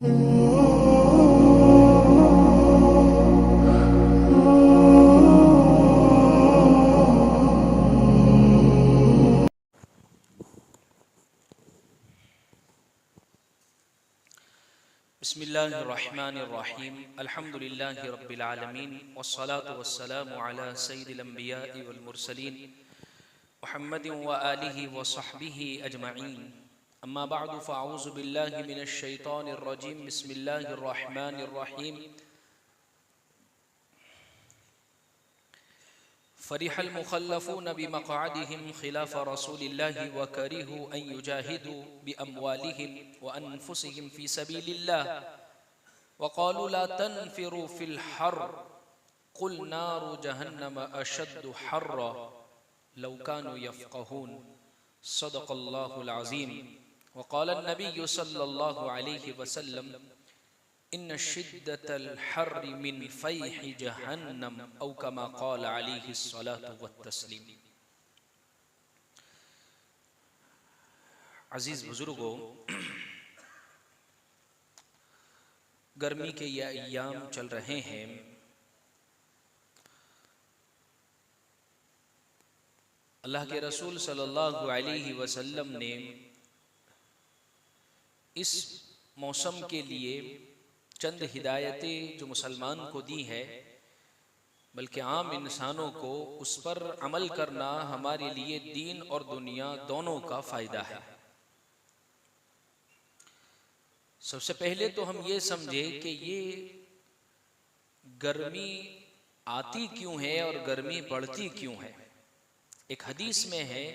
बिस्मिल्लाहिर्रहमानिर्रहीम अल्हम्दुलिल्लाहि रब्बिल आलमीन वस्सलातु वस्सलामु अला सय्यिदिल अंबियाइ वल मुरसलीन मुहम्मदिन व आलिहि व सहबिहि अजमईन अम्मा बअदु फ़अऊज़ु बिल्लाहि मिनश शैतानिर रजीम बिस्मिल्लाहिर्रहमानिर्रहीम फ़रिहल मुख़ल्लफ़ून बिमक़अदिहिम ख़िलाफ़ रसूलिल्लाहि व करिहू अन युजाहिदू बिअम्वालिहिम व अनफुसिहिम फ़ी सबीलिल्लाह वक़ालू ला तन्फ़िरू फ़िल हर्र क़ुल नारु जहन्नम अशद्दु हर्रा लौ कानू यफ़क़हून सदक़ल्लाहुल अज़ीम वक़ाल अन्नबिय्यु सल्लल्लाहु अलैहि वसल्लम इन्न शिद्दतल हर्रि मिन फ़ैहि जहन्नम औ कमा क़ाल अलैहि स्सलातु वत्तस्लीम। अज़ीज़ बुज़ुर्गों, गर्मी के ये अय्याम चल रहे हैं। अल्लाह के रसूल सल्लल्लाहु अलैहि वसल्लम ने इस मौसम के लिए चंद हिदायतें जो मुसलमान को दी है, बल्कि आम इंसानों को उस पर अमल करना हमारे लिए दीन और दुनिया दोनों का फ़ायदा है। सबसे पहले तो हम ये समझे कि ये गर्मी आती क्यों है और गर्मी बढ़ती क्यों है। एक हदीस में है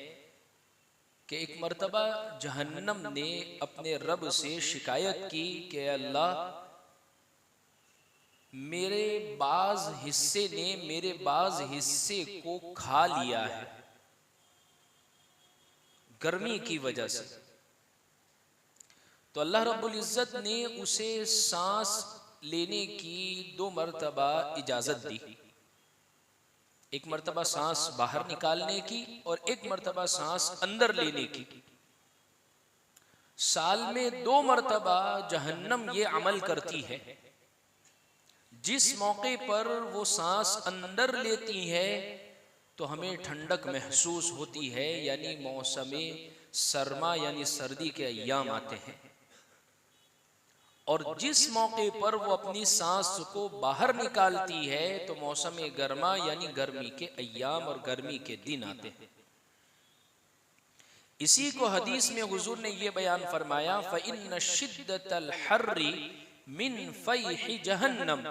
कि एक मर्तबा जहन्नम ने अपने रब से शिकायत की कि अल्लाह, मेरे बाज हिस्से ने मेरे बाज हिस्से को खा लिया है गर्मी की वजह से। तो अल्लाह रब्बुल इज़्ज़त ने उसे सांस लेने की 2 मर्तबा इजाज़त दी। एक मर्तबा सांस बाहर निकालने की और एक मर्तबा सांस अंदर लेने की। साल में 2 मर्तबा जहन्नम ये अमल करती है। जिस मौके पर वो सांस अंदर लेती है तो हमें ठंडक महसूस होती है, यानी मौसमे सरमा यानी सर्दी के अय्याम आते हैं। और जिस मौके पर वो अपनी सांस को बाहर निकालती है तो मौसम गर्मा यानी गर्मी के अय्याम और गर्मी के दिन आते हैं। इसी को हदीस में हुजूर ने ये बयान फरमाया, फ़इन्न शिद्दतल हर्रि मिन फ़ैहि जहन्नम,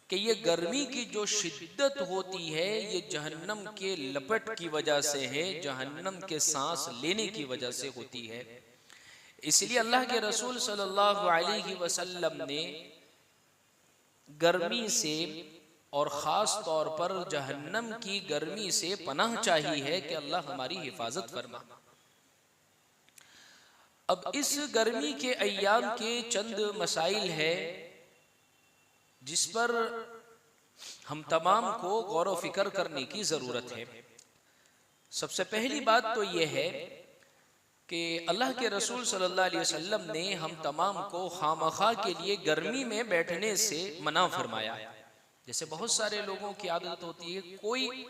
कि ये गर्मी की जो शिद्दत होती है ये जहन्नम के लपट की वजह से है, जहन्नम के सांस लेने की वजह से होती है। इसलिए अल्लाह के रसूल सल्लल्लाहु अलैहि वसल्लम ने गर्मी से और ख़ास तौर पर जहन्नम की गर्मी से पनाह चाहिए है कि अल्लाह हमारी हिफाजत फरमा। अब इस गर्मी के अय्याम के चंद मसाइल है जिस पर हम तमाम को गौर व फिक्र करने की ज़रूरत है। सबसे पहली बात तो यह है कि अल्लाह के रसूल सल्लल्लाहु अलैहि वसल्लम ने हम तमाम को खामखा के लिए गर्मी में बैठने से मना फरमाया। जैसे बहुत सारे लोगों की आदत होती है, कोई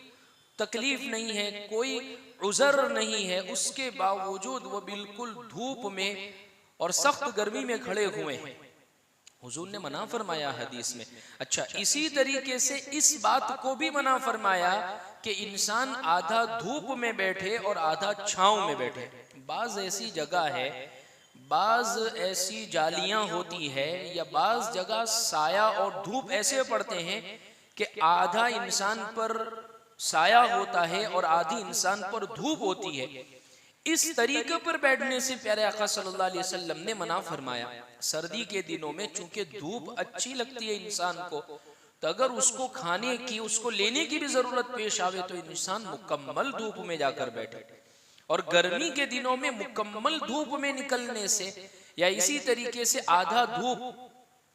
तकलीफ नहीं है, कोई उज़र नहीं है, उसके बावजूद वो बिल्कुल धूप में और सख्त गर्मी में खड़े हुए हैं। हुजूर ने मना फरमाया हदीस में। अच्छा, इसी तरीके से इस बात को भी मना फरमाया कि इंसान आधा धूप में बैठे और आधा छांव में बैठे। बाज ऐसी जगह है, बाज ऐसी जालियां होती है या बाज जगह साया और धूप ऐसे पड़ते हैं कि आधा इंसान पर साया होता है और आधी इंसान पर धूप होती है। इस तरीके पर बैठने से प्यारे आका सल्लल्लाहु अलैहि वसल्लम ने मना फरमाया। सर्दी के दिनों में चूंकि धूप अच्छी लगती है इंसान को, तो अगर उसको खाने की, उसको लेने की भी जरूरत पेश आवे तो इंसान मुकम्मल धूप में जाकर बैठे। और गर्मी के दिनों में मुकम्मल धूप में निकलने से या इसी तरीके से आधा धूप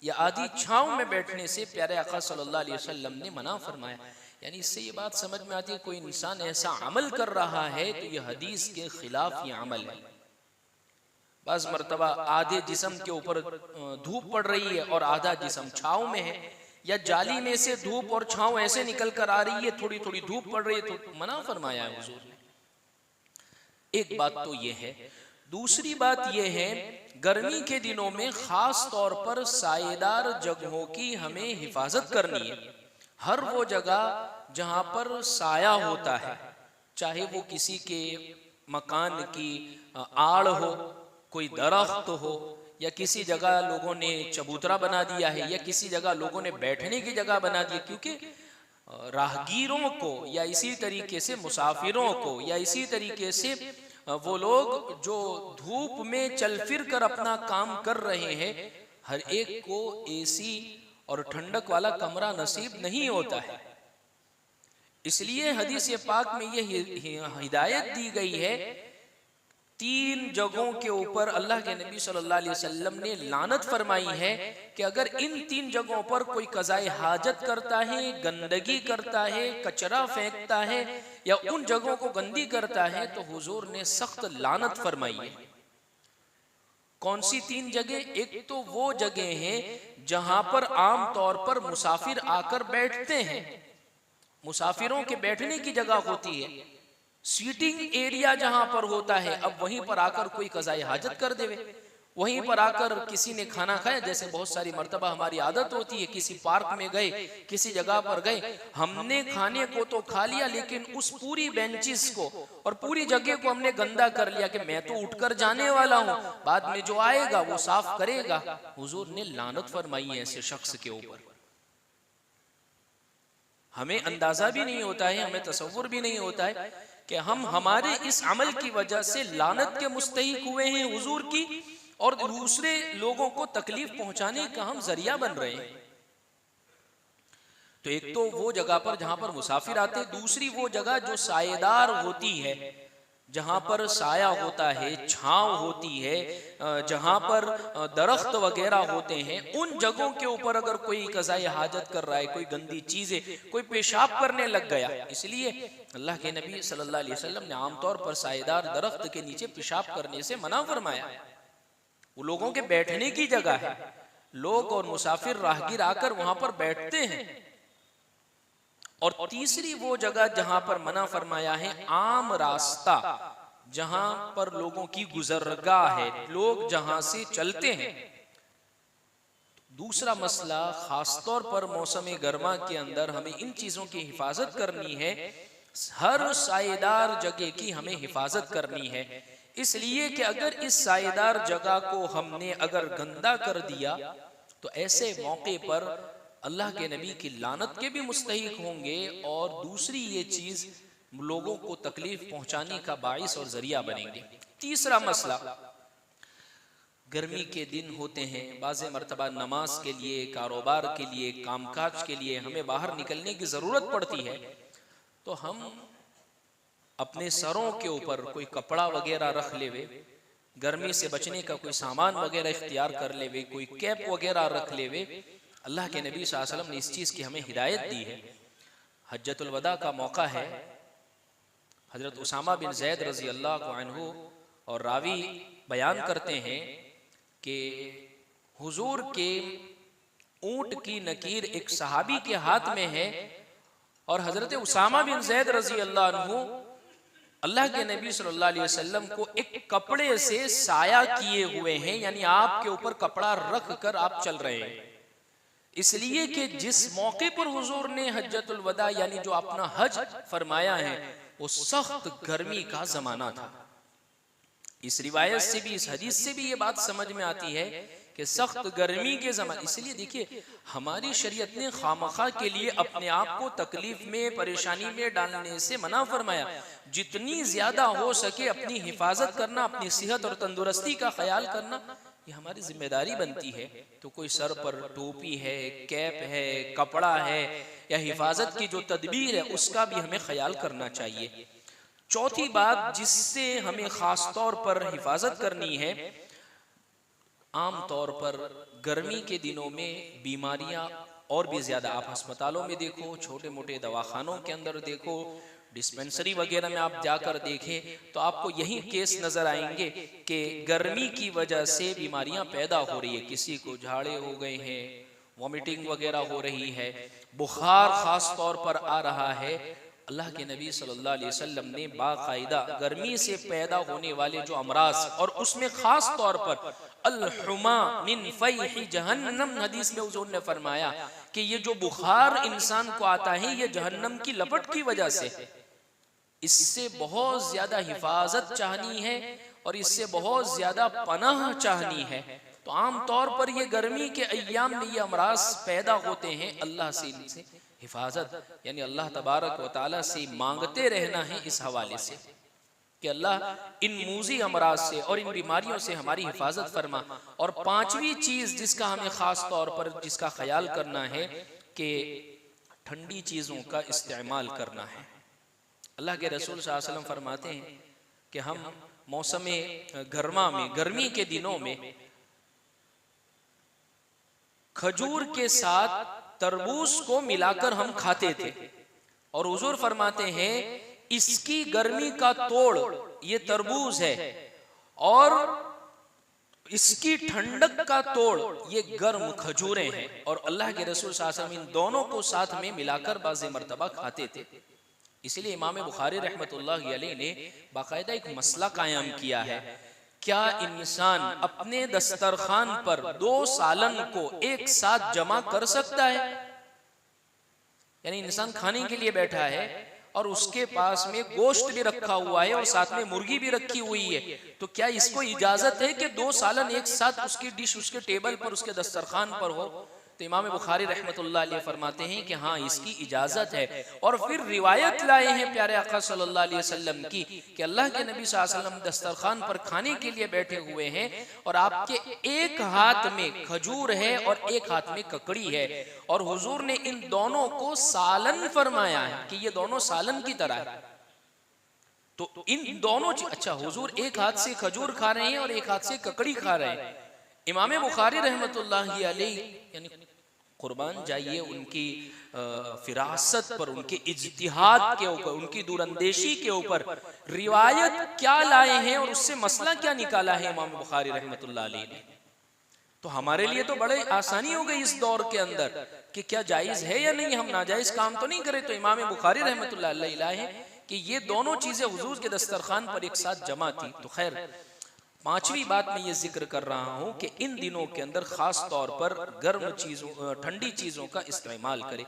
या आधी छांव में बैठने से प्यारे आका सल्लल्लाहु अलैहि वसल्लम ने मना फरमाया। यानी इससे ये बात समझ में आती है, कोई इंसान ऐसा अमल कर रहा है तो यह हदीस के खिलाफ ये अमल है। बाज़ मरतबा आधे जिस्म के ऊपर धूप पड़ रही है और आधा जिस्म छाँव में है, या जाली में से धूप और छाँव ऐसे निकल कर आ रही है, थोड़ी थोड़ी धूप पड़ रही है, तो मना फरमाया है हुजूर ने। एक बात तो ये है। दूसरी बात यह है, गर्मी के दिनों में खास तौर पर सायेदार जगहों की हमें हिफाजत करनी है। हर वो जगह जहां पर साया होता है, चाहे वो किसी के मकान की आड़ हो, कोई दरख्त हो, या किसी जगह लोगों ने चबूतरा बना दिया है, या किसी जगह लोगों ने बैठने की जगह बना दी, क्योंकि राहगीरों को या इसी तरीके से मुसाफिरों को या इसी तरीके से वो लोग जो धूप में चल फिर कर अपना काम कर रहे हैं, हर एक को एसी और ठंडक वाला कमरा नसीब नहीं होता है। इसलिए हदीस पाक में यह हिदायत दी गई है, 3 जगहों के ऊपर अल्लाह के नबी सल्लल्लाहु अलैहि वसल्लम ने लानत फरमाई है कि अगर इन 3 जगहों पर कोई कज़ाए हाजत करता है, गंदगी करता है, कचरा फेंकता है या उन जगहों को गंदी करता है, तो हुजूर ने सख्त लानत फरमाई है। कौन सी 3 जगह? एक तो वो जगह हैं जहां पर आम तौर पर मुसाफिर आकर बैठते हैं, मुसाफिरों के बैठने की जगह होती है, सीटिंग एरिया जहां पर होता है। अब वहीं पर आकर कोई कज़ाए हाजत कर देवे, वहीं पर आकर किसी ने खाना खाया, जैसे बहुत सारी मर्तबा हमारी आदत होती है, किसी पार्क में गए, किसी जगह पर गए, हमने खाने को तो खा लिया, लेकिन उस पूरी बेंचेस को और पूरी जगह को हमने गंदा कर लिया कि मैं तो उठकर जाने वाला हूं, बाद में जो आएगा वो साफ करेगा। हुजूर ने लानत फरमाई है ऐसे शख्स के ऊपर। हमें अंदाजा भी नहीं होता है, हमें तसव्वुर भी नहीं होता है कि हम हमारे इस अमल की वजह से लानत के मुस्तहिक हुए हैं हुजूर की, और दूसरे लोगों को तकलीफ पहुंचाने का हम जरिया बन रहे हैं। तो एक तो वो जगह पर जहां पर मुसाफिर आते, दूसरी वो जगह जो सायेदार होती है, जहां पर साया होता है, छांव होती है, जहां पर दरख्त वगैरह होते हैं, उन जगहों के ऊपर अगर कोई कज़ाए हाजत कर रहा है, कोई गंदी चीजें, कोई पेशाब करने लग गया, इसलिए अल्लाह के नबी सल्लल्लाहु अलैहि वसल्लम ने आमतौर पर सायेदार दरख्त के नीचे पेशाब करने से मना फरमाया। वो लोगों के बैठने की जगह है, लोग और मुसाफिर राहगीर आकर वहां पर बैठते हैं। और तीसरी वो जगह जहां पर मना फरमाया है, आम रास्ता जहां पर लोगों की गुजरगाह है, लोग जहां से चलते हैं। दूसरा मसला, खासतौर पर मौसम गर्मा के अंदर हमें इन चीजों की हिफाजत करनी है, हर सायेदार जगह की हमें हिफाजत करनी है, इसलिए कि अगर इस सायेदार जगह को हमने अगर गंदा कर दिया तो ऐसे मौके पर अल्लाह के नबी की लानत के भी मुस्तहिक होंगे, और दूसरी ये चीज लोगों को तकलीफ पहुंचाने का बाइस और जरिया बनेंगे। तीसरा मसला, गर्मी के दिन होते हैं, बाज़े मरतबा नमाज के लिए, कारोबार के लिए, कामकाज के लिए हमें बाहर निकलने की जरूरत पड़ती है, तो हम अपने सरों के ऊपर कोई कपड़ा वगैरह रख लेवे, गर्मी से बचने का कोई सामान वगैरह इख्तियार कर लेवे, कोई कैप वगैरह रख लेवे। अल्लाह के नबी सल्लल्लाहु अलैहि वसल्लम ने इस चीज़ की हमें हिदायत दी है। हज्जतुल वदा का मौका है, हजरत उसामा बिन ज़ैद रज़ी अल्लाह अन्हु और रावी बयान करते हैं कि हुजूर के ऊंट की नकीर एक सहाबी के हाथ में है, और हजरत उसामा बिन ज़ैद रज़ी अल्लाह अन्हु अल्लाह के नबी सल्लल्लाहु अलैहि वसल्लम को एक कपड़े से साया किए हुए हैं, यानी आपके ऊपर कपड़ा रख कर आप चल रहे हैं। इसलिए कि जिस मौके पर हुजूर ने हज्जतुल वदा यानी जो अपना हज फरमाया है, वो सख्त गर्मी का जमाना था। इस रिवायत से भी, इस हदीस से भी ये बात समझ में आती है कि सख्त गर्मी के जमाने, इसलिए देखिए हमारी शरीयत ने खामखा के लिए अपने आप को तकलीफ में, परेशानी में डालने से मना फरमाया। जितनी ज्यादा हो सके अपनी हिफाजत करना, अपनी सेहत और तंदुरुस्ती का ख्याल करना, ये हमारी जिम्मेदारी बनती है। तो कोई सर पर टोपी है, कैप है, कपड़ा है, या हिफाजत की जो तदबीर है उसका भी हमें ख्याल करना चाहिए। चौथी बात जिससे हमें खास तौर पर हिफाजत करनी है, आम तौर पर गर्मी के दिनों में बीमारियां और भी ज्यादा, आप अस्पतालों में देखो, छोटे मोटे दवाखानों के अंदर देखो, डिस्पेंसरी वगैरह में आप जाकर देखें तो आपको यही केस नजर आएंगे कि गर्मी की वजह से बीमारियां पैदा हो रही है, किसी को झाड़े हो गए हैं, वॉमिटिंग वगैरह हो रही है, बुखार खास तौर पर आ रहा है। अल्लाह के नबी सल्लल्लाहु अलैहि वसल्लम ने बाकायदा गर्मी से पैदा होने वाले जो अमराज और उसमें खास तौर पर अल-हुमा मिन फैहि जहन्नम, हदीस में हुजूर ने फरमाया कि ये जो बुखार इंसान को आता है ये जहन्नम की लपट की वजह से, इससे बहुत ज्यादा हिफाजत चाहनी है और इससे बहुत ज्यादा पनाह चाहनी है। तो आम तौर पर ये गर्मी के अय्याम में ये अमराज पैदा होते हैं, अल्लाह से इनसे हिफाजत यानी अल्लाह तबारक व तआला से मांगते रहना है इस हवाले से कि अल्लाह इन मूजी अमराज से और इन बीमारियों से हमारी हिफाजत फरमा। और पांचवी चीज जिसका हमें खास तौर पर जिसका ख्याल करना है कि ठंडी चीजों का इस्तेमाल करना है। अल्लाह के रसूल सल्लल्लाहु अलैहि वसल्लम फरमाते हैं कि हम मौसम गर्मा में, गर्मी के दिनों में खजूर के साथ तरबूज को मिलाकर हम खाते थे और हुजूर फरमाते हैं इसकी गर्मी का तोड़ ये तरबूज है और इसकी ठंडक का तोड़ ये गर्म खजूरें हैं। और अल्लाह के रसूल सल्लल्लाहु अलैहि वसल्लम इन दोनों को साथ में मिलाकर बाज़ मर्तबा खाते थे। इसलिए इमाम बुखारी रहमतुल्लाह अलैह ने बाकायदा एक मसला कायम किया है, क्या इंसान अपने दस्तरखान पर 2 सालन को एक साथ जमा कर सकता है? यानी इंसान खाने के लिए बैठा है और उसके पास में गोश्त भी रखा हुआ है और साथ में मुर्गी भी रखी हुई है, तो क्या इसको इजाजत है कि 2 सालन एक साथ उसकी डिश उसके टेबल पर उसके दस्तरखान पर हो? तो इमाम बुखारी रहमतुल्लाह अलैह फरमाते हैं कि हाँ इसकी इजाजत है। और फिर रिवायत लाए हैं प्यारे आका सल्लल्लाहु अलैहि वसल्लम की कि अल्लाह के नबी सल्लल्लाहु अलैहि वसल्लम दस्तरखान पर खाने के लिए बैठे हुए हैं और आपके एक हाथ में खजूर है और एक हाथ में ककड़ी है और हुजूर ने इन दोनों को सालन फरमाया है कि ये दोनों सालन की तरह है। तो इन दोनों अच्छा हुजूर एक हाथ से खजूर खा रहे हैं और एक हाथ से ककड़ी खा रहे हैं। इमाम बुखारी रहमतुल्लाह अलैह यानी कुर्बान जाइए उनकी फिरासत पर, उनके इज्तिहाद के ऊपर, उनकी दूरंदेशी के ऊपर रिवायत क्या लाए हैं और उससे मसला क्या निकाला है इमाम बुखारी रहमतुल्लाह अलैह ने। तो हमारे लिए तो बड़े आसानी हो गई इस दौर के अंदर कि क्या जायज है या नहीं, हम नाजायज काम तो नहीं करें। तो इमाम बुखारी रहमतुल्लाह अलैह है कि ये दोनों चीजें हुजूर के दस्तरखान पर एक साथ जमा थी। तो खैर पांचवी बात मैं ये जिक्र कर रहा हूं कि इन दिनों के अंदर खास तौर पर गर्म चीजों, ठंडी चीजों का इस्तेमाल करें।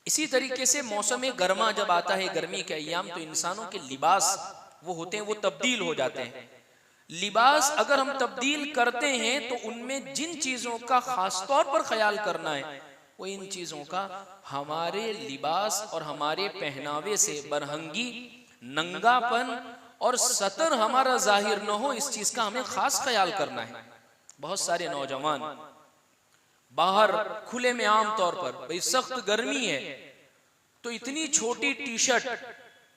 इसी तरीके से मौसम गर्मा जब आता है, गर्मी के अय्याम, तो इंसानों के लिबास वो होते हैं वो तब्दील हो जाते हैं। लिबास अगर हम तब्दील करते हैं तो उनमें जिन चीजों का खास तौर पर ख्याल करना है वो इन चीजों का हमारे लिबास और हमारे पहनावे से बरहंगी, नंगापन और सतर हमारा जाहिर न हो, इस चीज का हमें खास ख्याल करना है। बहुत सारे नौजवान बाहर खुले में आम तौर पर भाई सख्त गर्मी है तो इतनी छोटी टी शर्ट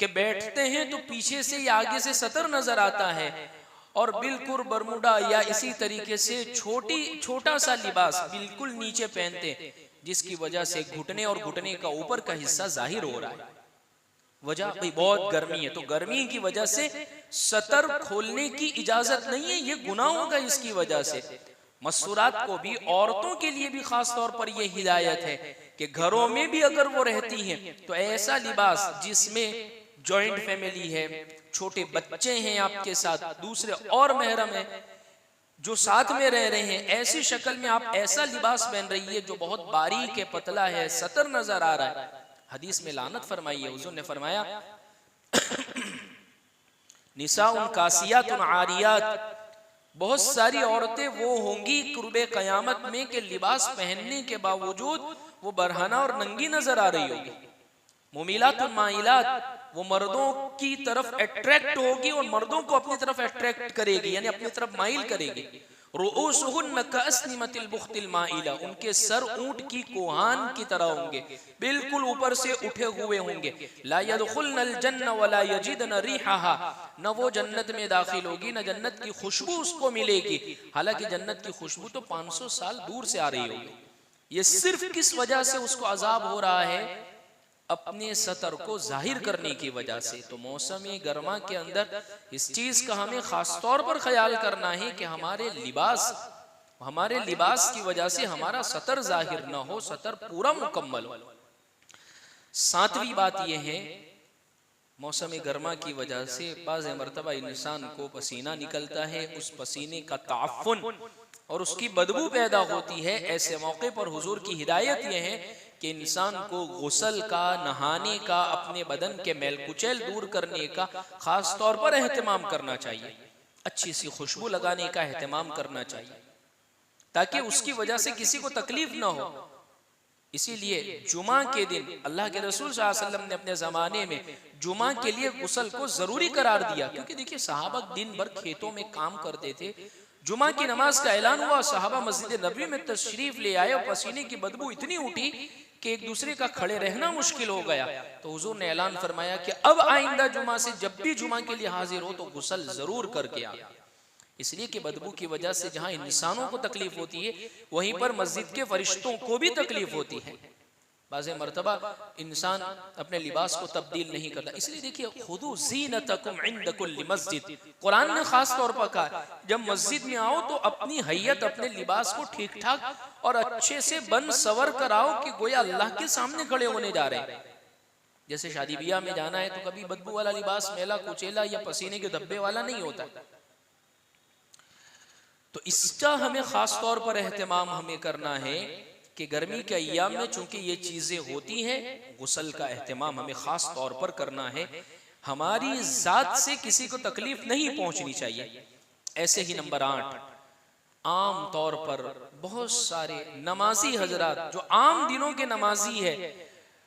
के बैठते हैं तो पीछे से या आगे से सतर नजर आता है और बिल्कुल बरमूडा या इसी तरीके से छोटा सा लिबास बिल्कुल नीचे पहनते, जिसकी वजह से घुटने और घुटने का ऊपर का हिस्सा जाहिर हो रहा है। वजह भाई बहुत गर्मी है, तो गर्मी की वजह से सतर खोलने की इजाजत नहीं है, ये गुनाह होगा इसकी वजह से। मस्तूरात को भी, औरतों के लिए भी खास तौर पर यह हिदायत है कि घरों में भी अगर वो रहती हैं तो ऐसा लिबास जिसमें जॉइंट फैमिली है, छोटे बच्चे हैं आपके साथ, दूसरे और महरम है जो साथ में रह रहे हैं, ऐसी शक्ल में आप ऐसा लिबास पहन रही है जो बहुत बारीक है, पतला है, सतर नजर आ रहा है। हदीस में लानत फरमाई है, हुजूर ने फरमाया निसाउन कासियातुन आरियात, बहुत सारी औरतें वो होंगी कुर्बे कयामत में कि लिबास पहनने के बावजूद वो बरहना और नंगी नजर आ रही होगी। मुमिलातुन माइलात, वो मर्दों की तरफ अट्रैक्ट होगी और मर्दों को अपनी तरफ अट्रैक्ट करेगी यानी अपनी तरफ माइल करेगी। रुऊसुहुन्न कअस्निमतिल बुख्तिल माइला, उनके सर ऊंट की कोहान की तरह होंगे, बिल्कुल ऊपर से उठे हुए होंगे। ला यदखुलनल जन्नह वला यजिदन रिहाहा, न वो जन्नत में दाखिल होगी न जन्नत की खुशबू उसको मिलेगी। हालांकि जन्नत की खुशबू तो 500 साल दूर से आ रही होगी। ये सिर्फ किस वजह से उसको अजाब हो रहा है अपने सतर को जाहिर करने की वजह से। तो मौसम गर्मा के अंदर इस चीज का हमें खास तौर पर ख्याल करना है कि हमारे लिबास की वजह से हमारा सतर जाहिर ना हो, सतर पूरा मुकम्मल हो। सातवीं बात यह है, मौसम गर्मा की वजह से बाज़ मरतबा इंसान को पसीना निकलता है, उस पसीने का ताफ़ुन और उसकी बदबू पैदा होती है। ऐसे मौके पर हुजूर की हिदायत यह है कि इंसान को गुस्ल का, नहाने का, अपने बदन के मैल कुचैल दूर करने का खास तौर पर एहतमाम करना चाहिए। अच्छी सी खुशबू लगाने का एहतमाम करना चाहिए ताकि उसकी वजह से किसी को तकलीफ ना हो। इसीलिए जुमा के दिन अल्लाह के रसूल सल्लल्लाहु अलैहि वसल्लम ने अपने ज़माने में जुमा के लिए गुस्ल को ज़रूरी करार दिया, क्योंकि देखिए सहाबा दिन भर खेतों में काम करते थे। जुमा की नमाज का ऐलान हुआ, सहाबा मस्जिद नबवी में तशरीफ ले आए और पसीने की बदबू इतनी उठी कि एक दूसरे का खड़े रहना मुश्किल हो गया। तो हुजूर ने ऐलान फरमाया कि अब आइंदा जुमा से जब भी जुमा के लिए हाजिर हो तो गुस्ल जरूर करके आ। इसलिए कि बदबू की वजह से जहां इंसानों को तकलीफ होती है, वहीं पर मस्जिद के फरिश्तों को भी तकलीफ होती है। बाज़े मरतबा इंसान अपने लिबास को तब्दील नहीं करता। इसलिए देखिए, खुदू ज़ीनतकुम इंद कुल्ली मस्जिद, कुरान ने खास तौर पर कहा जब मस्जिद में आओ तो अपनी हैयत, अपने लिबास को ठीक ठाक और अच्छे से बन सवर कराओ कि गोया अल्लाह के सामने खड़े होने जा रहे हैं। जैसे शादी ब्याह में जाना है तो कभी बदबू वाला लिबास, मेला कुचेला या पसीने के धब्बे वाला नहीं होता। तो इसका हमें खास तौर पर एहतमाम हमें करना है कि गर्मी के अय्याम में चूंकि ये चीजें होती हैं, गुस्ल का एहतमाम हमें खास तौर पर करना है। हमारी जात से किसी को तकलीफ नहीं पहुंचनी चाहिए। ऐसे ही नंबर 8, आम तौर पर बहुत सारे नमाजी हजरात जो आम दिनों के नमाजी है,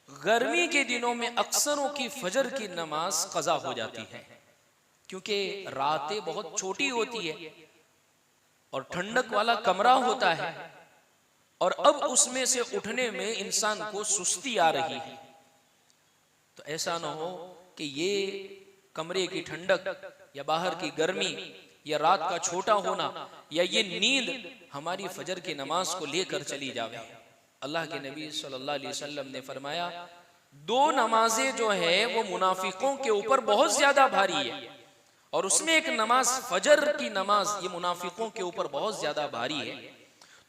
गर्मी के दिनों में अक्सरों की फजर की नमाज कज़ा हो जाती है, क्योंकि रातें बहुत छोटी होती है और ठंडक वाला कमरा होता है, और अब उसमें से उठने में इंसान को सुस्ती आ रही है। तो ऐसा ना हो कि ये कमरे की ठंडक या बाहर की गर्मी या रात का छोटा होना या ये नींद हमारी फजर की नमाज को लेकर चली जावे। अल्लाह के नबी सल्लल्लाहु अलैहि वसल्लम ने फरमाया, 2 नमाजें जो है वो मुनाफिकों के ऊपर बहुत ज्यादा भारी है, और उसमें एक नमाज फजर की नमाज ये मुनाफिकों के ऊपर बहुत ज्यादा भारी है।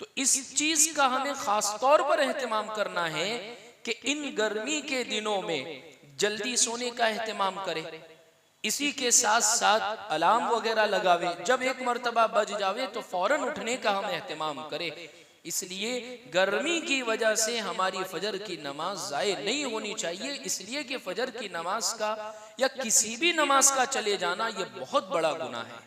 तो इस चीज का हमें खास तौर पर एहतमाम करना है कि इन गर्मी के दिनों में जल्दी सोने का एहतमाम करें। इसी के साथ साथ अलार्म वगैरह लगावे, जब एक मर्तबा बज जावे तो फौरन उठने का हम एहतमाम करें। इसलिए गर्मी की वजह से हमारी फजर की नमाज ज़ाय नहीं होनी चाहिए, इसलिए कि फजर की नमाज का या किसी भी नमाज का चले जाना ये बहुत बड़ा गुनाह है।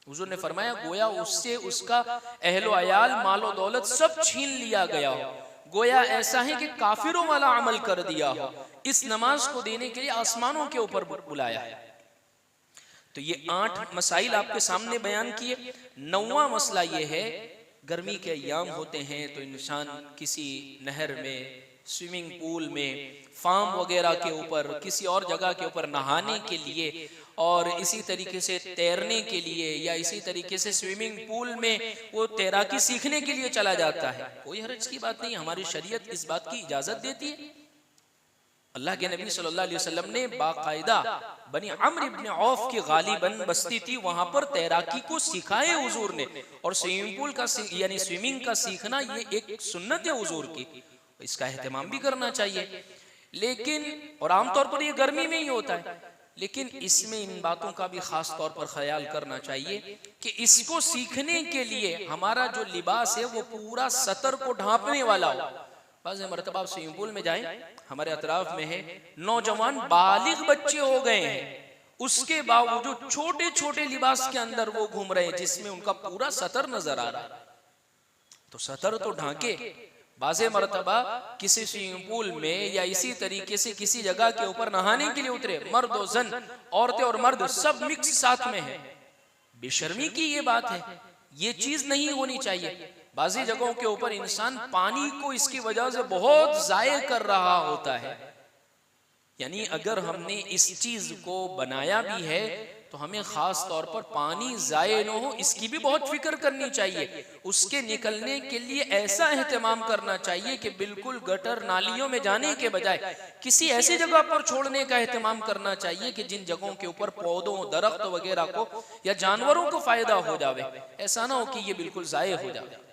हुजूर ने फरमाया गोया उससे उसका अहलो अयाल, मालो दौलत सब छीन लिया गया हो, गोया ऐसा है कि काफिरों वाला अमल कर दिया हो। इस नमाज को देने के लिए आसमानों के ऊपर बुलाया है। तो ये 8 मसाइल आपके सामने बयान किए। 9वां मसला ये है, गर्मी के अय्याम होते हैं तो इंसान किसी नहर में, स्विमिंग पूल में, फार्म वगैरह के ऊपर, किसी और जगह के ऊपर नहाने के लिए और इसी तरीके से तैरने के लिए या इसी तरीके से स्विमिंग पूल में वो तैराकी सीखने के लिए चला जाता है। कोई हर्ज की बात नहीं, हमारी शरीयत इस बात की इजाजत देती है। अल्लाह के नबी सल्लल्लाहु अलैहि वसल्लम ने बाकायदा बनी अम्र इब्न औफ की गालिबन बस्ती थी, वहां पर तैराकी को सिखाए हुजूर ने। और स्विमिंग पूल का यानी स्विमिंग का सीखना ये एक सुन्नत है हुजूर की, इसका एहतमाम भी करना चाहिए। लेकिन और आमतौर पर ये गर्मी में ही होता है, लेकिन इसमें इन बातों का भी खास तौर पर ख्याल करना चाहिए कि इसको सीखने के लिए हमारा जो लिबास है वो पूरा सतर को ढांपने वाला हो। बाज़ मरतबा स्विमिंग पूल में जाएं, हमारे अतराफ में है नौजवान बालिग बच्चे हो गए हैं, उसके बावजूद छोटे छोटे लिबास के अंदर वो घूम रहे हैं जिसमें उनका पूरा सतर नजर आ रहा है। तो सतर तो ढांके। बाज़े मरतबा किसी स्विमिंग पूल में या इसी तरीके से किसी जगह के ऊपर नहाने के लिए उतरे, मर्द और जन, औरतें और मर्द सब मिक्स साथ में है। बेशर्मी की ये बात है, ये चीज नहीं होनी चाहिए। बाज़ी जगहों के ऊपर इंसान पानी को इसकी वजह से बहुत ज़ाय कर रहा होता है। यानी अगर हमने इस चीज को बनाया भी है तो हमें खास तौर पर पानी जाये न हो इसकी भी बहुत फिक्र करनी चाहिए। उसके निकलने के लिए ऐसा एहतमाम करना चाहिए कि बिल्कुल गटर नालियों में जाने के बजाय किसी ऐसी जगह पर छोड़ने का एहतमाम करना चाहिए कि जिन जगहों के ऊपर पौधों, दरख्त वगैरह को या जानवरों को फायदा हो जावे। ऐसा ना हो कि ये बिल्कुल जाये हो जाए।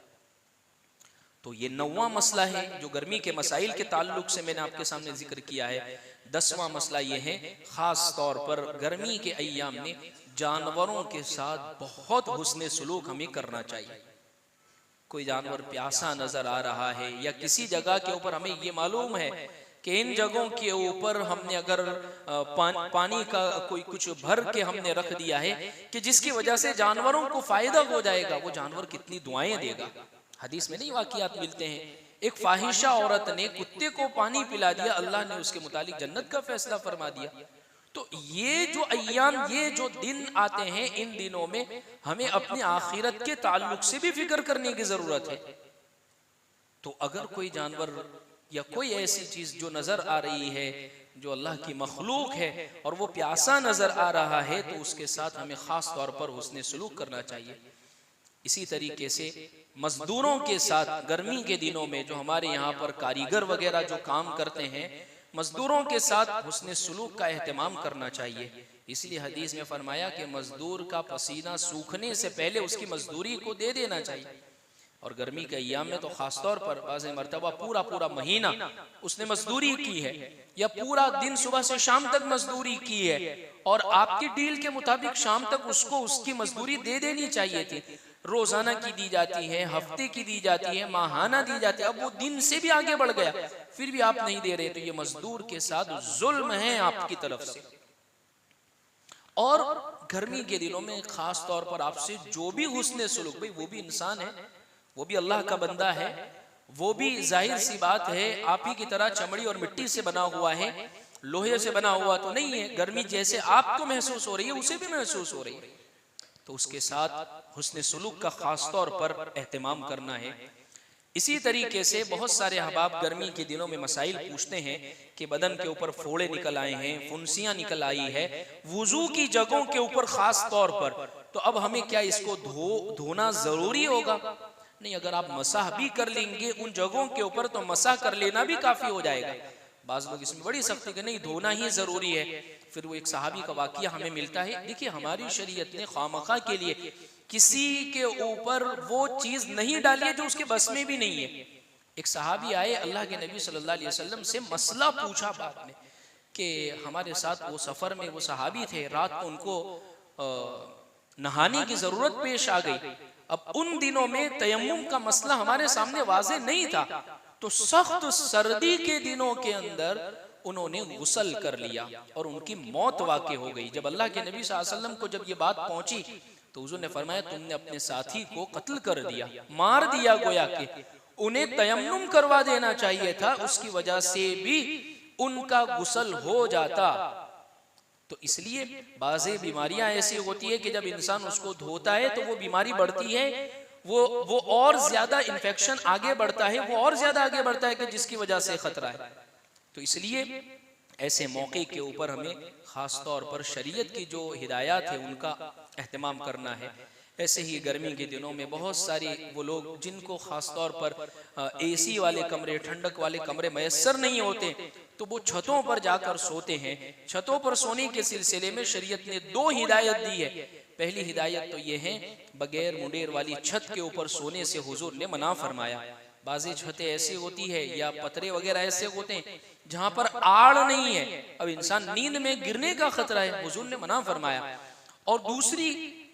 तो ये 9वां मसला है जो गर्मी के मसाइल के ताल्लुक से मैंने आपके सामने जिक्र किया है। 10वां मसला ये है, खास तौर पर गर्मी के अय्याम में जानवरों के साथ बहुत हुस्न सलूक हमें करना चाहिए। कोई जानवर प्यासा नजर आ रहा है या किसी जगह के ऊपर हमें ये मालूम है कि इन जगहों के ऊपर हमने अगर पानी का कोई कुछ भर के हमने रख दिया है कि जिसकी वजह से जानवरों को फायदा हो जाएगा, वो जानवर कितनी दुआएं देगा। हदीस में नहीं वाकियात मिलते हैं, एक फाहिशा औरत ने कुत्ते को पानी पिला दिया, अल्लाह ने उसके मुतालिक जन्नत का फैसला फरमा दिया। तो ये जो अय्याम, ये जो दिन आते हैं, इन दिनों में हमें अपनी आखिरत के ताल्लुक से भी फिक्र करने की जरूरत है। तो अगर कोई जानवर या कोई ऐसी चीज जो नजर आ रही है जो अल्लाह की मखलूक है और वो प्यासा नजर आ रहा है, तो उसके साथ हमें खास तौर पर हुस्न सलूक करना चाहिए। इसी तरीके से मजदूरों के साथ गर्मी के दिनों में जो हमारे यहाँ पर कारीगर वगैरह जो काम करते हैं, मजदूरों के साथ हुस्न सलूक का एहतमाम करना चाहिए। इसलिए हदीस में फरमाया कि मजदूर का पसीना सूखने से पहले उसकी मजदूरी को दे देना चाहिए। और गर्मी के अय्याम में तो खास तौर पर बाज़ मरतबा पूरा पूरा महीना उसने मजदूरी की है या पूरा दिन सुबह से शाम तक मजदूरी की है, और आपकी डील के मुताबिक शाम तक उसको उसकी मजदूरी दे देनी चाहिए थी। रोजाना की दी जाती है, हफ्ते की दी जाती है, माहाना दी जाती है, अब वो दिन से भी आगे बढ़ गया, फिर भी आप नहीं दे रहे, तो ये मजदूर के साथ जुल्म है आपकी तरफ से। और गर्मी के दिनों में खास तौर पर आपसे जो भी हुस्न सलूक, भाई वो भी इंसान है, वो भी अल्लाह का बंदा है, वो भी जाहिर सी बात है आप ही की तरह चमड़ी और मिट्टी से बना हुआ है, लोहे से बना हुआ तो नहीं है। गर्मी जैसे आपको महसूस हो रही है उसे भी महसूस हो रही है, तो उसके साथ हुस्न सलूक का खास तौर पर एहतमाम करना है। इसी तरीके से बहुत सारे अहबाब गर्मी के दिनों में मसाइल पूछते हैं कि बदन के ऊपर फोड़े निकल आए हैं, फुंसियां निकल आई है वुजू की जगहों के ऊपर खास तौर पर, तो अब हमें क्या इसको धोना जरूरी होगा? नहीं, अगर आप मसाह भी कर लेंगे उन जगहों के ऊपर तो मसाह कर लेना भी काफी हो जाएगा। बाज लोग इसमें बड़ी सख्ती के नहीं, धोना ही जरूरी है। फिर वो एक सहाबी का वाकया हमें मिलता है। देखिए, हमारी शरीयत ने खामखा के लिए किसी के ऊपर वो चीज नहीं डाली है जो उसके बस में भी नहीं है। एक सहाबी आए, अल्लाह के नबी सल्लल्लाहु अलैहि वसल्लम से मसला पूछा बाद में कि हमारे साथ वो सफर में वो सहाबी थे, रात को उनको नहाने की जरूरत पेश आ गई। अब उन दिनों में तयम्मुम का मसला हमारे सामने वाज़े नहीं था, तो सख्त सर्दी के दिनों के अंदर उन्होंने गुस्ल कर लिया और उनकी मौत वाक़ई हो गई। जब अल्लाह के नबी सल्लल्लाहु अलैहि वसल्लम को जब ये बात पहुंची तो हुज़ूर ने फरमाया, तुमने अपने साथी को कत्ल कर दिया, मार दिया, गोया कि उन्हें तयम्मुम करवा देना चाहिए था, उसकी वजह से भी उनका गुस्ल हो जाता। तो इसलिए बाज़े बीमारियां ऐसी होती है कि जब इंसान उसको धोता है तो वो बीमारी बढ़ती है, वो और ज्यादा इन्फेक्शन आगे बढ़ता है, वो और ज्यादा आगे बढ़ता है कि जिसकी वजह से खतरा है। तो इसलिए ऐसे मौके के ऊपर हमें खास तौर पर शरीयत की जो हिदायत है उनका एहतमाम करना है। ऐसे ही गर्मी के दिनों में बहुत सारी वो लोग जिनको खास तौर पर एसी वाले कमरे, ठंडक वाले कमरे मैसर नहीं होते, तो वो छतों पर जाकर सोते हैं। छतों पर सोने के सिलसिले में शरीयत ने 2 हिदायत दी है। पहली हिदायत तो ये है, बगैर मुंडेर वाली छत के ऊपर सोने से हुजूर ने मना फरमाया। बाज़ी छतें ऐसी होती है या पतरे वगैरह ऐसे होते हैं जहां पर आड़ नहीं है, अब इंसान नींद में गिरने का खतरा है, हुजूर ने मना फरमाया। और दूसरी,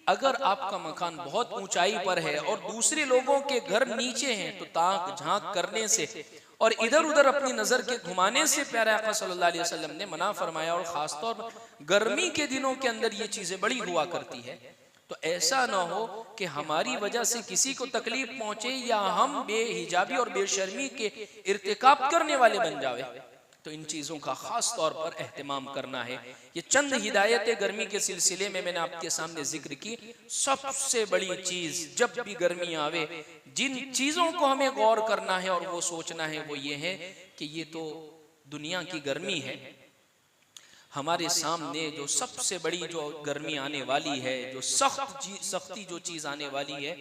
अगर आपका मकान बहुत ऊंचाई पर है और दूसरे लोगों के घर नीचे हैं तो ताक झांक करने से और इधर उधर अपनी नजर के घुमाने से प्यारे आका सल्लल्लाहु अलैहि वसल्लम ने मना फरमाया। और खासतौर पर गर्मी के दिनों के अंदर ये चीजें बड़ी हुआ करती है, तो ऐसा ना हो कि हमारी वजह से किसी को तकलीफ पहुंचे या हम बेहिजाबी और बेशर्मी के इर्तिकाब करने वाले बन जावे। तो इन चीज़ों का खास तौर पर एहतमाम करना है। ये चंद हिदायतें गर्मी के सिलसिले में मैंने आपके सामने जिक्र की। सबसे बड़ी चीज़ जब भी गर्मी आवे, जिन चीज़ों को हमें गौर करना है और वो सोचना है, वो ये है कि ये तो दुनिया की गर्मी है, हमारे सामने जो सबसे बड़ी जो गर्मी आने वाली है, जो सख्ती जो चीज आने वाली है,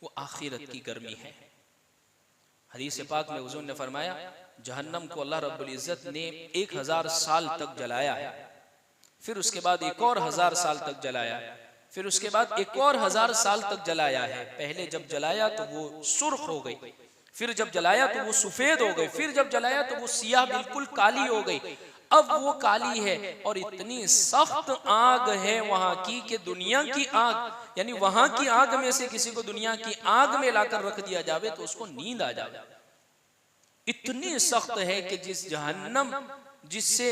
वो आखिरत की गर्मी है। हदीस पाक में हुज़ूर ने फरमाया जहन्नम को अल्लाह रब्बुल इज़्ज़त ने 1000 साल तक जलाया है, फिर उसके बाद एक और 1000 साल तक जलाया, फिर उसके बाद एक और 1000 साल तक जलाया है। पहले जब जलाया तो वो सुर्ख हो गई, फिर जब जलाया तो वो सफेद हो गई, फिर जब जलाया तो वो सियाह बिल्कुल काली हो गई। अब वो काली है और इतनी सख्त आग है वहां की कि दुनिया की आग, यानी वहां की आग में से किसी को दुनिया की आग में लाकर रख दिया जावे तो उसको नींद आ जावे। इतनी सख्त है कि जिस जहन्नम जिससे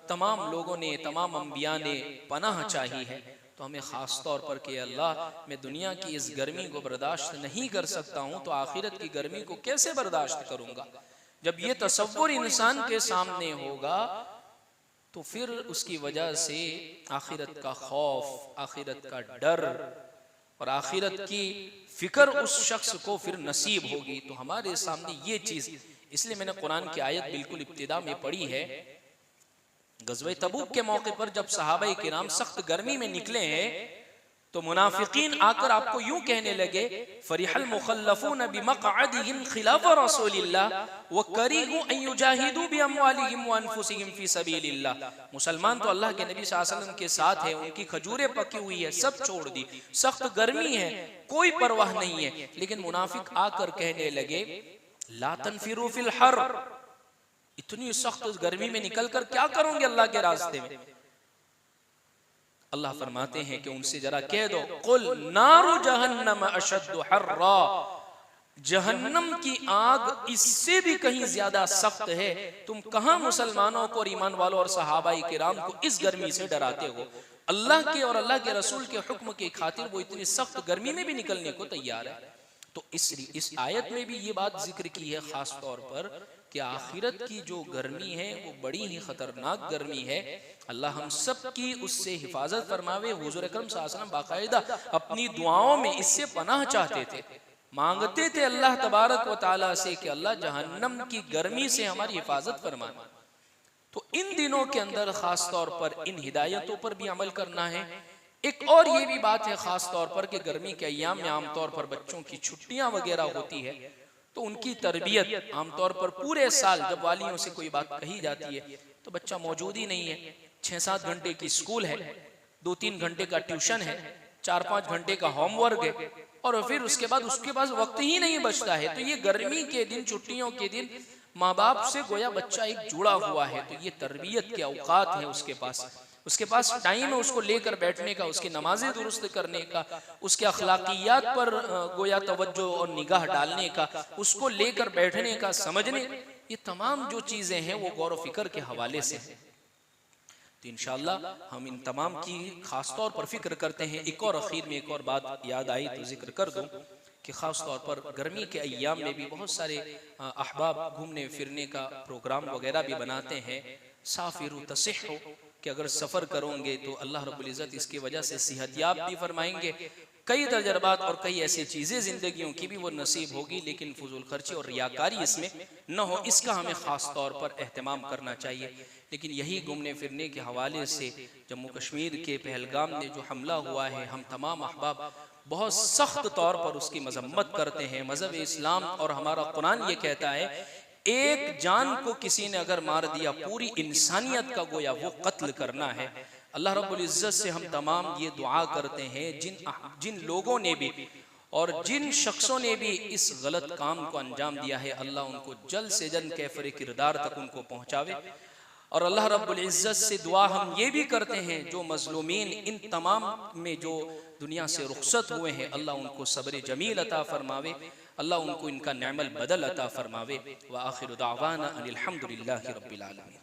तमाम लोगों ने, तमाम अंबिया ने पनाह चाही है, तो हमें खास तौर पर कि अल्लाह मैं दुनिया की इस गर्मी को बर्दाश्त नहीं कर सकता हूं, तो आखिरत की गर्मी को कैसे बर्दाश्त करूंगा। जब ये तसव्वुर इंसान के सामने होगा तो फिर उसकी वजह से आखिरत का खौफ, आखिरत का डर और आखिरत की फिक्र उस शख्स को फिर नसीब होगी। तो हमारे सामने ये चीज, इसलिए मैंने कुरान की आयत बिल्कुल इब्तिदा में पढ़ी है। गज़वे तबूक के मौके पर जब सहाबाए किराम सख्त गर्मी में निकले हैं तो मुनाफिकीन आकर आपको यूं कहने लगे, फरिहल मुखल्लफून बिमक़अदिहिम खिलाफ रसूलिल्लाह व करीहू अन युजाहिदू बिअमवालिहिम व अनफुसिहिम फी सबीलिल्लाह। मुसलमान तो अल्लाह के नबी सल्लल्लाहु अलैहि वसल्लम के साथ है, उनकी खजूरें पकी हुई है, सब छोड़ दी, सख्त गर्मी है, कोई परवाह नहीं है। लेकिन मुनाफिक आकर कहने लगे ला तनफिरू फिल हर, इतनी सख्त गर्मी में निकलकर क्या करोगे अल्लाह के रास्ते में। अल्लाह फरमाते हैं कि उनसे जरा कह दो, कुल नारु जहन्नम अशद्दु हर्रा, जहन्नम की आग इससे भी कहीं ज्यादा सख्त है। तुम कहां मुसलमानों को और ईमान वालों और सहाबाए किराम को इस गर्मी से डराते हो। अल्लाह के और अल्लाह के रसूल के हुक्म की खातिर वो इतनी सख्त गर्मी में भी निकलने को तैयार है। तो इस आयत में भी ये बात जिक्र की है खास तौर पर कि आखिरत की जो गर्मी है वो बड़ी ही खतरनाक गर्मी है। अल्लाह हम सब की उससे हिफाजत फरमावे। हुजूर अकरम सल्लल्लाहु अलैहि वसल्लम बाकायदा अपनी दुआओं में इससे पनाह चाहते थे, मांगते थे अल्लाह तबारक व तआला से कि अल्लाह जहन्नम की गर्मी से हमारी हिफाजत फरमाए। तो इन दिनों के अंदर खास तौर पर इन हिदायतों पर भी अमल करना है। एक और ये भी बात है खास तौर पर कि गर्मी के अय्याम में आमतौर पर बच्चों की छुट्टियां वगैरह होती है, तो उनकी तरबियत आमतौर पर पूरे साल जब वालियों से कोई बात कही जाती है तो बच्चा मौजूद ही नहीं है। 6-7 घंटे की स्कूल है, 2-3 घंटे का ट्यूशन है, 4-5 घंटे का होमवर्क है, और फिर उसके बाद उसके पास वक्त ही नहीं बचता है। तो ये गर्मी के दिन, छुट्टियों के दिन माँ बाप से गोया बच्चा एक जुड़ा हुआ है, तो ये तरबियत के औकात है उसके पास टाइम है उसको लेकर बैठने का, उसकी नमाजें दुरुस्त करने का, उसके अखलाकियात पर गोया तवज्जो और निगाह डालने का, उसको लेकर बैठने का, समझने, ये तमाम जो चीजें हैं वो गौर फिक्र के हवाले से है। तो इंशाअल्लाह हम इन तमाम की खास तौर पर फिक्र करते हैं। एक और आखिर में एक और बात याद आई तो जिक्र कर दूं कि खास तौर पर गर्मी के अय्याम में भी बहुत सारे अहबाब घूमने फिरने का प्रोग्राम वगैरह भी बनाते हैं। साफिरु तसिहु कि अगर सफ़र करोगे तो अल्लाह रब्बुल इज़्ज़त इसकी वजह से सेहतयाब भी फरमाएंगे। कई तजर्बात और कई ऐसी चीज़ें ज़िंदगियों की भी वो नसीब होगी, लेकिन फजूल खर्ची और रियाकारी इसमें न हो, इसका हमें ख़ास तौर पर एहतमाम करना चाहिए। लेकिन यही घूमने फिरने के हवाले से जम्मू कश्मीर के पहलगाम में जो हमला हुआ है, हम तमाम अहबाब बहुत सख्त तौर पर उसकी मजम्मत करते हैं। मज़हब इस्लाम और हमारा कुरान ये कहता है एक जान को किसी ने अगर मार दिया, पूरी इंसानियत का गोया वो कत्ल करना है। अल्लाह रब्बुल इज़्ज़त से हम तमाम ये दुआ करते हैं जिन लोगों ने भी और जिन शख्सों ने भी इस गलत काम को अंजाम दिया है, अल्लाह उनको जल्द से जल्द कैफर किरदार तक उनको पहुँचावे। और अल्लाह रब्बुल इज़्ज़त से दुआ हम ये भी करते हैं जो मज़लूमीन इन तमाम में जो दुनिया से रुखसत हुए हैं, अल्लाह उनको सब्र जमील अता फरमावे, अल्लाह उनको इनका नेमल बदल अता फरमावे। व आखिरु दावाना अनिल हम्दुलिल्लाहि रब्बिल आलमीन।